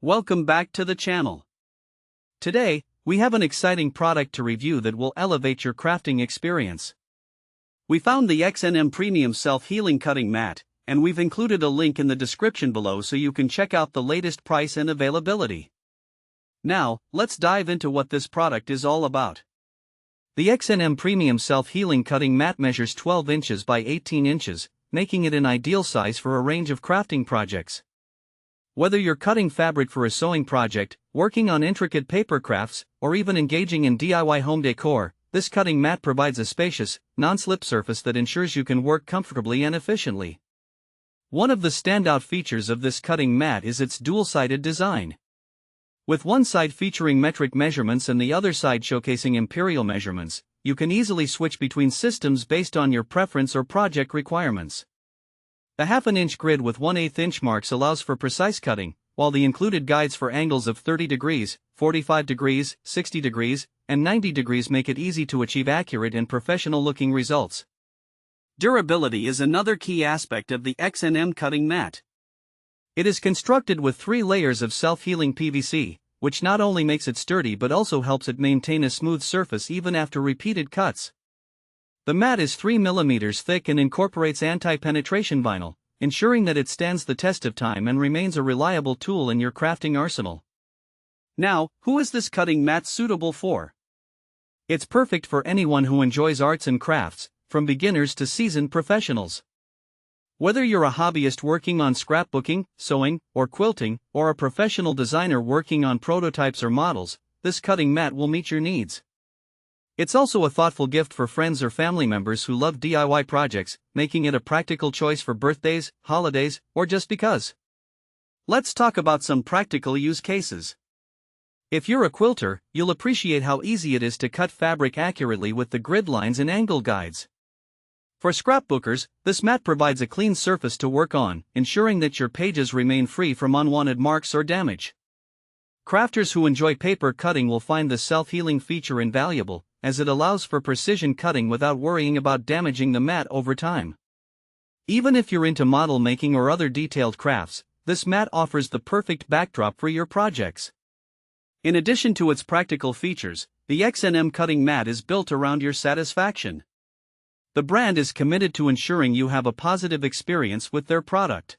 Welcome back to the channel. Today, we have an exciting product to review that will elevate your crafting experience. We found the XNM Premium Self-Healing Cutting Mat, and we've included a link in the description below so you can check out the latest price and availability. Now, let's dive into what this product is all about. The XNM Premium Self-Healing Cutting Mat measures 12 inches by 18 inches, making it an ideal size for a range of crafting projects. Whether you're cutting fabric for a sewing project, working on intricate paper crafts, or even engaging in DIY home decor, this cutting mat provides a spacious, non-slip surface that ensures you can work comfortably and efficiently. One of the standout features of this cutting mat is its dual-sided design. With one side featuring metric measurements and the other side showcasing imperial measurements, you can easily switch between systems based on your preference or project requirements. The half-an-inch grid with 1/8 inch marks allows for precise cutting, while the included guides for angles of 30 degrees, 45 degrees, 60 degrees, and 90 degrees make it easy to achieve accurate and professional-looking results. Durability is another key aspect of the XNM cutting mat. It is constructed with 3 layers of self-healing PVC, which not only makes it sturdy but also helps it maintain a smooth surface even after repeated cuts. The mat is 3 mm thick and incorporates anti-penetration vinyl, ensuring that it stands the test of time and remains a reliable tool in your crafting arsenal. Now, who is this cutting mat suitable for? It's perfect for anyone who enjoys arts and crafts, from beginners to seasoned professionals. Whether you're a hobbyist working on scrapbooking, sewing, or quilting, or a professional designer working on prototypes or models, this cutting mat will meet your needs. It's also a thoughtful gift for friends or family members who love DIY projects, making it a practical choice for birthdays, holidays, or just because. Let's talk about some practical use cases. If you're a quilter, you'll appreciate how easy it is to cut fabric accurately with the grid lines and angle guides. For scrapbookers, this mat provides a clean surface to work on, ensuring that your pages remain free from unwanted marks or damage. Crafters who enjoy paper cutting will find the self-healing feature invaluable, as it allows for precision cutting without worrying about damaging the mat over time. Even if you're into model making or other detailed crafts, this mat offers the perfect backdrop for your projects. In addition to its practical features, the XNM cutting mat is built around your satisfaction. The brand is committed to ensuring you have a positive experience with their product.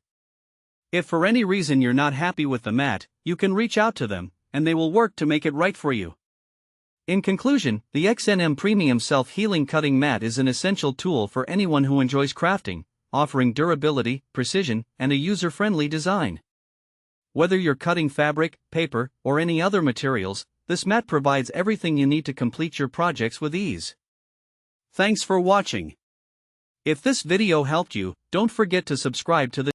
If for any reason you're not happy with the mat, you can reach out to them, and they will work to make it right for you. In conclusion, the XNM Premium Self-Healing Cutting Mat is an essential tool for anyone who enjoys crafting, offering durability, precision, and a user-friendly design. Whether you're cutting fabric, paper, or any other materials, this mat provides everything you need to complete your projects with ease. Thanks for watching. If this video helped you, don't forget to subscribe to the